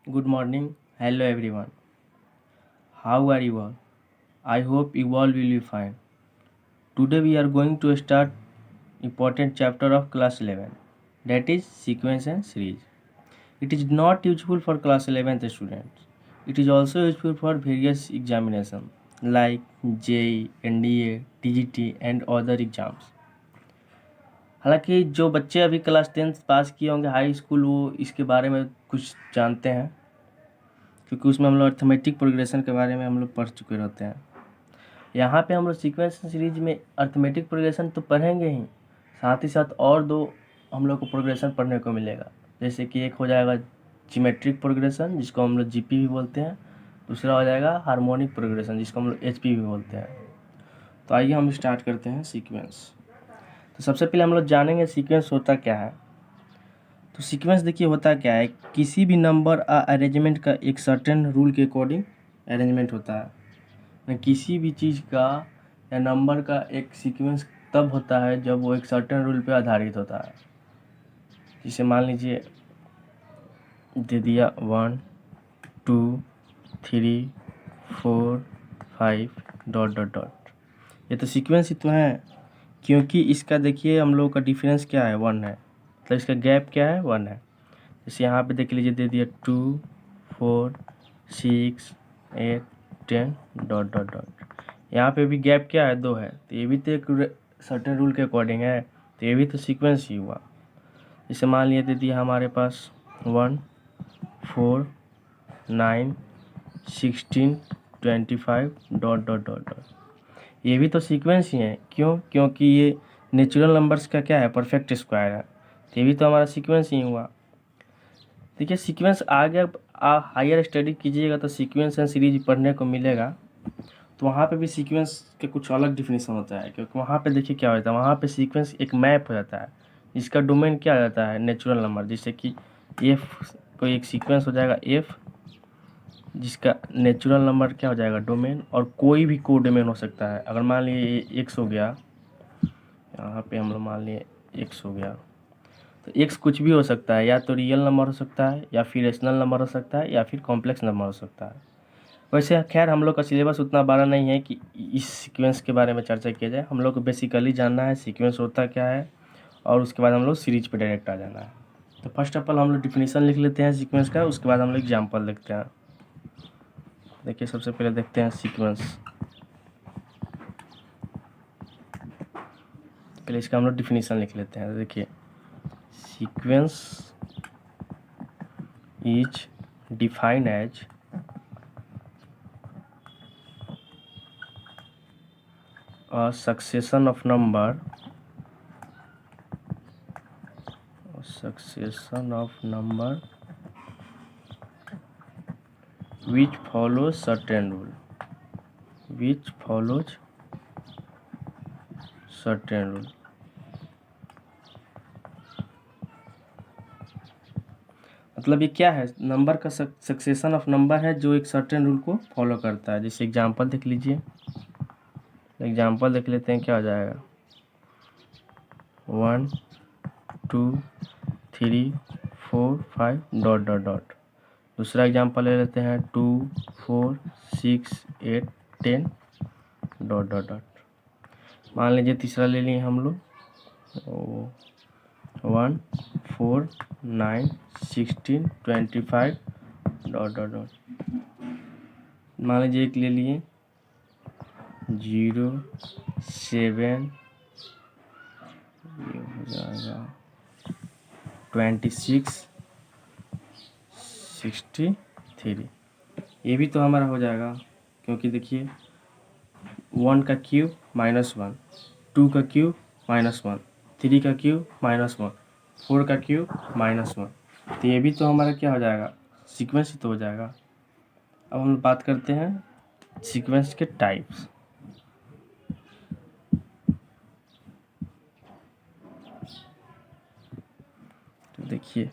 Good morning. Hello everyone. How are you all? I hope you all will be fine. Today we are going to start important chapter of class 11, that is sequence and series. It is not useful for class 11th students. It is also useful for various examinations like JEE, NDA, TGT and other exams. हालांकि जो बच्चे अभी class 10th पास किए होंगे high school वो इसके बारे में कुछ जानते हैं, क्योंकि उसमें हम लोग अर्थमेटिक प्रोग्रेशन के बारे में हम लोग पढ़ चुके रहते हैं। यहाँ पे हम लोग सीक्वेंस सीरीज में अर्थमेटिक प्रोग्रेशन तो पढ़ेंगे ही, साथ ही साथ और दो हम लोग को प्रोग्रेशन पढ़ने को मिलेगा। जैसे कि एक हो जाएगा जियोमेट्रिक प्रोग्रेशन जिसको हम लोग जीपी भी बोलते हैं, दूसरा हो जाएगा हार्मोनिक प्रोग्रेशन जिसको हम लोग एचपी भी बोलते हैं। तो आइए हम स्टार्ट करते हैं सीक्वेंस। तो सबसे पहले हम लोग जानेंगे सीक्वेंस होता क्या है। तो सीक्वेंस देखिए होता क्या है, किसी भी नंबर अरेंजमेंट का एक सर्टेन रूल के अकॉर्डिंग अरेंजमेंट होता है। किसी भी चीज़ का या नंबर का एक सीक्वेंस तब होता है जब वो एक सर्टेन रूल पे आधारित होता है। जैसे मान लीजिए दे दिया 1 2 3 4 5 डॉट डॉट डॉट, ये तो सीक्वेंस ही तो है, क्योंकि इसका देखिए हम लोग का डिफरेंस क्या है 1 है, मतलब इसका गैप क्या है 1 है। जैसे यहाँ पे देख लीजिए दे दिया 2 4 6 8 10 डॉट डॉट डॉट, यहाँ पे भी गैप क्या है 2 है, तो ये भी तो एक सर्टेन रूल के अकॉर्डिंग है, तो ये भी तो सीक्वेंस ही हुआ। जैसे मान लिया दे दिया हमारे पास 1 4 9 16 25 डॉट डॉट डॉट डॉट, ये भी तो सीक्वेंस ही है। क्यों? क्योंकि ये नेचुरल नंबर्स का क्या है, परफेक्ट स्क्वायर है, तो ये भी तो हमारा सीक्वेंस ही हुआ। देखिए सीक्वेंस आगे हायर स्टडी कीजिएगा तो सीक्वेंस एंड सीरीज पढ़ने को मिलेगा, तो वहाँ पे भी सीक्वेंस के कुछ अलग डिफिनीशन होता है, क्योंकि वहाँ पे देखिए क्या होता है, वहाँ पे सीक्वेंस एक मैप हो जाता है जिसका डोमेन क्या रहता है, नेचुरल नंबर। जैसे कि एफ कोई एक सीक्वेंस हो जाएगा एफ जिसका नेचुरल नंबर क्या हो जाएगा डोमेन, और कोई भी को डोमेन हो सकता है। अगर मान लिए एक्स हो गया, यहाँ पे हम लोग मान लिए एक्स हो गया, तो एक्स कुछ भी हो सकता है, या तो रियल नंबर हो सकता है या फिर रेशनल नंबर हो सकता है या फिर कॉम्प्लेक्स नंबर हो सकता है। वैसे खैर हम लोग का सिलेबस उतना बड़ा नहीं है कि इस सीक्वेंस के बारे में चर्चा किया जाए, हम लोग को बेसिकली जानना है सीक्वेंस होता क्या है और उसके बाद हम लोग सीरीज पे डायरेक्ट आ जाना है। तो फर्स्ट ऑफ ऑल हम लोग डिफिनीशन लिख लेते हैं सीक्वेंस का, उसके बाद हम लोग एग्जाम्पल देखते हैं। देखिए सबसे पहले देखते हैं सीक्वेंस, पहले इसका हम लोग डिफिनीशन लिख लेते हैं। देखिए sequence is defined as a succession of number which follows certain rule, मतलब ये क्या है, नंबर का सक्सेशन ऑफ नंबर है जो एक सर्टेन रूल को फॉलो करता है। जैसे एग्जांपल देख लीजिए, एग्जांपल देख लेते हैं क्या हो जाएगा 1 2 3 4 5 डॉट डॉट डॉट। दूसरा एग्जांपल ले लेते हैं 2 4 6 8 10 डॉट डॉट डॉट। मान लीजिए तीसरा ले लिए हम लोग 1 4 9 16 25 डॉट डॉट डॉट। मान लीजिए एक ले लिए 0 7 ये हो जाएगा 26 63, ये भी तो हमारा हो जाएगा, क्योंकि देखिए 1 का क्यूब -1, 2 का क्यूब -1, 3 का क्यूब -1, 4 का क्यूब -1, तो ये भी तो हमारा क्या हो जाएगा, सीक्वेंस ही तो हो जाएगा। अब हम बात करते हैं सीक्वेंस के टाइप्स। तो देखिए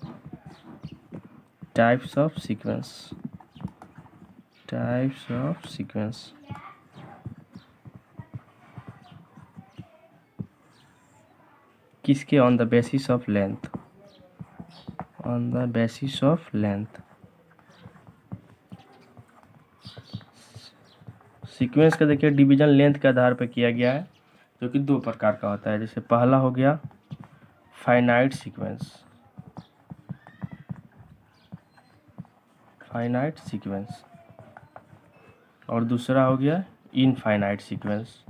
टाइप्स ऑफ सीक्वेंस, किसके, on the basis of length, sequence का देखिए डिवीजन लेंथ के आधार पर किया गया है, जो कि दो प्रकार का होता है। जैसे पहला हो गया फाइनाइट सीक्वेंस और दूसरा हो गया इनफाइनाइट सीक्वेंस।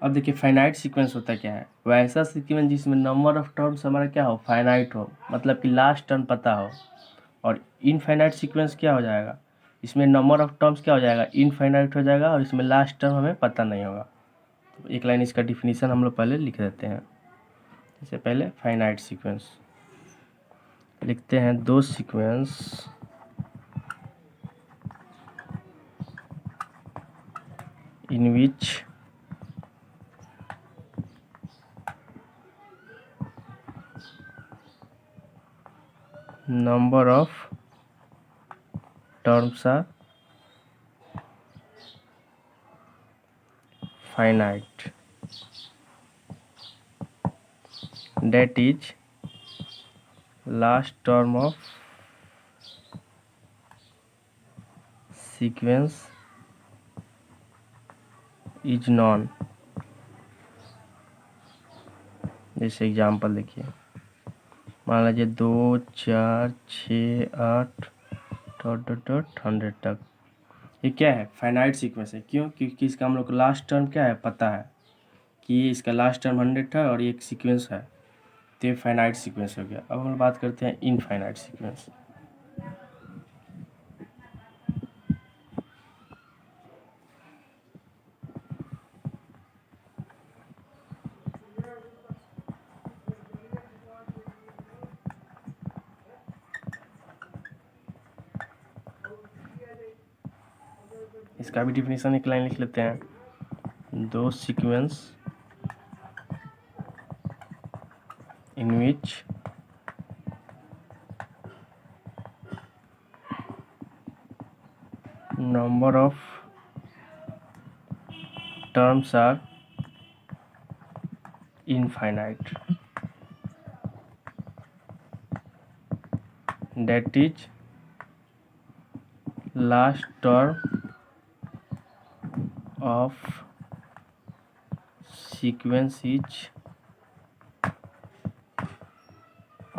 अब देखिए फाइनाइट सीक्वेंस होता क्या है, वैसा सीक्वेंस जिसमें नंबर ऑफ टर्म्स हमारा क्या हो, फाइनाइट हो, मतलब कि लास्ट टर्म पता हो। और इनफाइनाइट सीक्वेंस क्या हो जाएगा, इसमें नंबर ऑफ टर्म्स क्या हो जाएगा, इनफाइनाइट हो जाएगा और इसमें लास्ट टर्म हमें पता नहीं होगा। तो एक लाइन इसका डिफिनीशन हम लोग पहले लिख देते हैं। जैसे पहले फाइनाइट सीक्वेंस लिखते हैं, दो sequence in which number of terms are finite, that is last term of sequence is known। जैसे एग्जाम्पल देखिए, मान लीजिए 2 4 6 8 100 तक, ये क्या है, फाइनाइट सीक्वेंस है। क्यों, क्योंकि इसका हम लोग को लास्ट टर्म क्या है पता है कि इसका लास्ट टर्म 100 था और ये एक सीक्वेंस है, तो ये फाइनाइट सीक्वेंस हो गया। अब हम बात करते हैं इनफाइनाइट सीक्वेंस। इसका भी डिफिनीशन एक लाइन लिख लेते हैं, दो sequence in which number of terms are infinite, that is last term of sequence is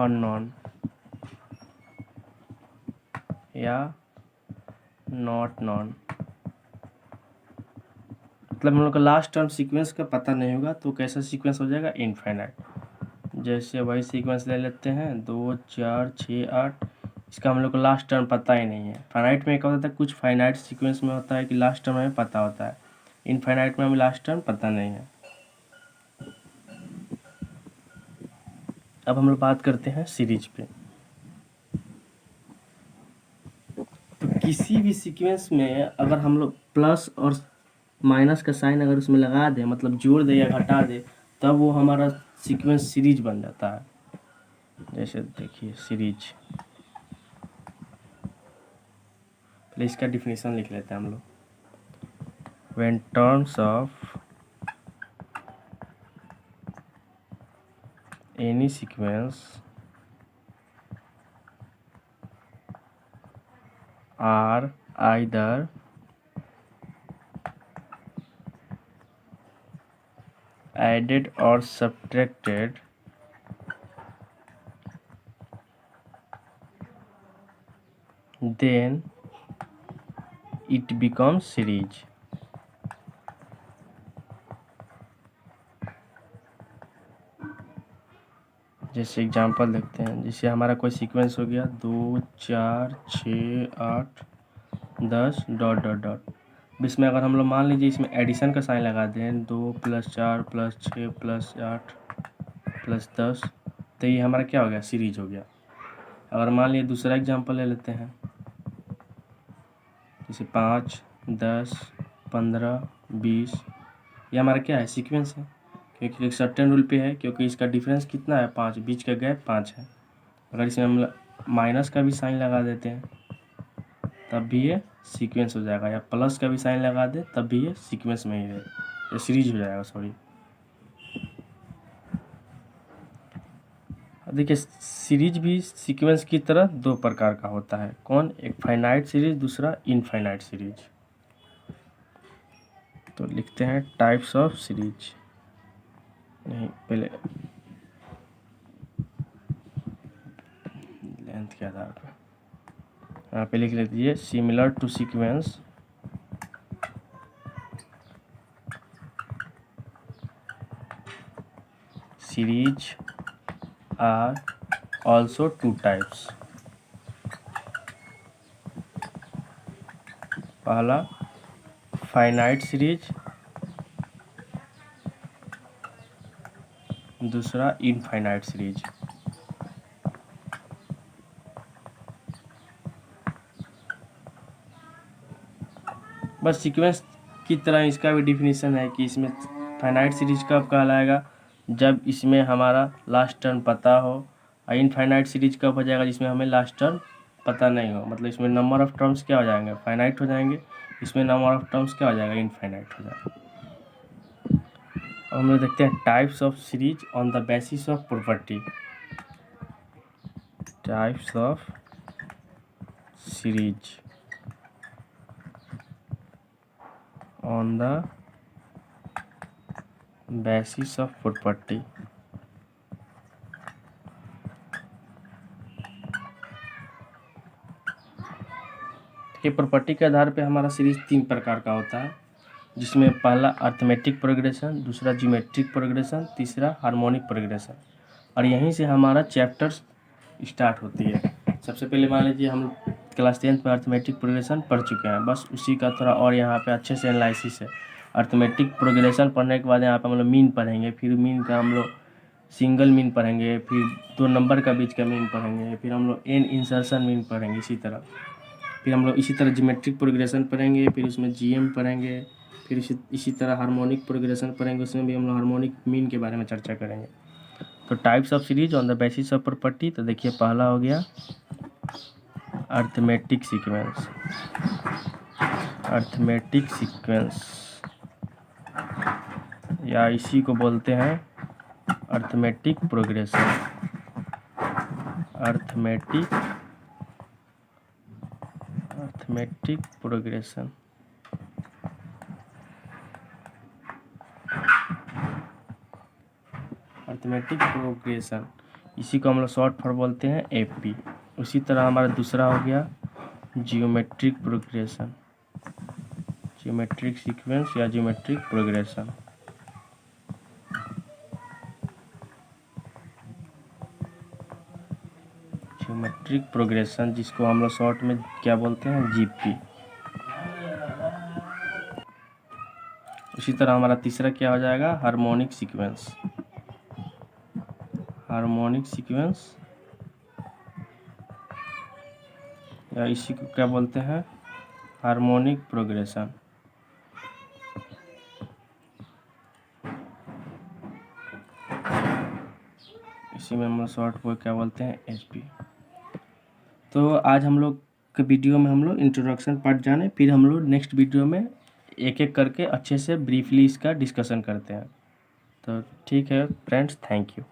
unknown या नॉट नॉन। मतलब हम लोग का लास्ट टर्म सीक्वेंस का पता नहीं होगा, तो कैसा सीक्वेंस हो जाएगा, इनफाइनाइट। जैसे वही सीक्वेंस ले लेते हैं 2 4 6 8, इसका हम लोग को लास्ट टर्म पता ही नहीं है। फाइनाइट में क्या होता है, कुछ फाइनाइट सीक्वेंस में होता है कि लास्ट टर्म हमें पता होता है, इनफाइनाइट में हमें लास्ट टर्म पता नहीं है। अब हम लोग बात करते हैं सीरीज पे। तो किसी भी सीक्वेंस में अगर हम लोग प्लस और माइनस का साइन अगर उसमें लगा दे, मतलब जोड़ दे या घटा दे, तब वो हमारा सीक्वेंस सीरीज बन जाता है। जैसे देखिए सीरीज, पहले इसका डिफिनीशन लिख लेते हैं हम लोग, when terms of any sequence are either added or subtracted then it becomes series। जैसे एग्जांपल देखते हैं, जैसे हमारा कोई सीक्वेंस हो गया 2 4 6 8 10 डॉट डॉट डॉट। इसमें अगर हम लोग मान लीजिए इसमें एडिशन का साइन लगा दें, 2 + 4 + 6 + 8 + 10, तो ये हमारा क्या हो गया, सीरीज हो गया। अगर मान लीजिए दूसरा एग्जांपल ले लेते हैं, जैसे 5 10 15 20, ये हमारा क्या है, सीक्वेंस है, क्योंकि एक सर्टेन रूल पे है, क्योंकि इसका डिफरेंस कितना है, 5, बीच का गैप 5 है। अगर इसमें हम माइनस का भी साइन लगा देते हैं तब भी ये सीक्वेंस हो जाएगा, या प्लस का भी साइन लगा दे तब भी ये सीक्वेंस में ही है, ये सीरीज हो जाएगा, सॉरी। देखिए सीरीज भी सीक्वेंस की तरह दो प्रकार का होता है। कौन? एक फाइनाइट सीरीज, दूसरा इनफाइनाइट सीरीज। तो लिखते हैं टाइप्स ऑफ सीरीज, नहीं पहले लेंथ के आधार पर यहाँ पे लिख लीजिए similar to sequence series are also two types. पहला फाइनाइट सीरीज, दूसरा इनफाइनाइट सीरीज। बस सीक्वेंस की तरह इसका भी डिफिनीशन है कि इसमें फाइनाइट सीरीज कब कहलाएगा? जब इसमें हमारा लास्ट टर्म पता हो। और इनफाइनाइट सीरीज कब हो जाएगा? जिसमें हमें लास्ट टर्म पता नहीं हो। मतलब इसमें नंबर ऑफ टर्म्स क्या हो जाएंगे? फाइनाइट हो जाएंगे। इसमें नंबर ऑफ टर्म्स क्या हो जाएगा? इनफाइनाइट हो जाएगा। अब हम लोग देखते हैं types of series on the basis of property. Types of series on the basis of property. के प्रॉपर्टी के आधार पे हमारा सीरीज तीन प्रकार का होता है, जिसमें पहला अर्थमेटिक प्रोग्रेशन, दूसरा ज्योमेट्रिक प्रोग्रेशन, तीसरा हार्मोनिक प्रोग्रेशन। और यहीं से हमारा चैप्टर्स स्टार्ट होती है। सबसे पहले मान लीजिए हम क्लास 10th में अर्थमेटिक प्रोग्रेशन पढ़ चुके हैं, बस उसी का थोड़ा और यहाँ पे अच्छे से एनालिसिस है। अर्थमेटिक प्रोग्रेशन पढ़ने के बाद यहाँ पे हम लोग मीन पढ़ेंगे, फिर मीन का हम लोग सिंगल मीन पढ़ेंगे, फिर 2 नंबर का बीच का मीन पढ़ेंगे, फिर हम लोग एन इंसर्शन मीन पढ़ेंगे। फिर हम लोग इसी तरह ज्योमेट्रिक प्रोग्रेशन पढ़ेंगे, फिर उसमें जीएम पढ़ेंगे, फिर इसी तरह हार्मोनिक प्रोग्रेशन पढ़ेंगे, उसमें भी हम लोग हार्मोनिक मीन के बारे में चर्चा करेंगे। तो types of series on the basis of property. तो देखिए पहला हो गया अर्थमेटिक सीक्वेंस। अर्थमेटिक सीक्वेंस या इसी को बोलते हैं arithmetic progression. Arithmetic progression. Arithmetic progression, इसी को हम लोग शॉर्ट फॉर्म बोलते हैं एपी। उसी तरह हमारा दूसरा हो गया जियोमेट्रिक प्रोग्रेशन, जियोमेट्रिक सीक्वेंस या जियोमेट्रिक प्रोग्रेशन। जियोमेट्रिक प्रोग्रेशन जिसको हम लोग शॉर्ट में क्या बोलते हैं? जीपी। उसी तरह हमारा तीसरा क्या हो जाएगा? Harmonic sequence. हार्मोनिक सीक्वेंस या इसी को क्या बोलते हैं? Harmonic progression. इसी में हम लोग शॉर्ट को क्या बोलते हैं? एचपी। तो आज हम लोग के वीडियो में हम लोग इंट्रोडक्शन पार्ट जाने, फिर हम लोग नेक्स्ट वीडियो में एक एक करके अच्छे से ब्रीफली इसका डिस्कशन करते हैं। तो ठीक है फ्रेंड्स, थैंक यू।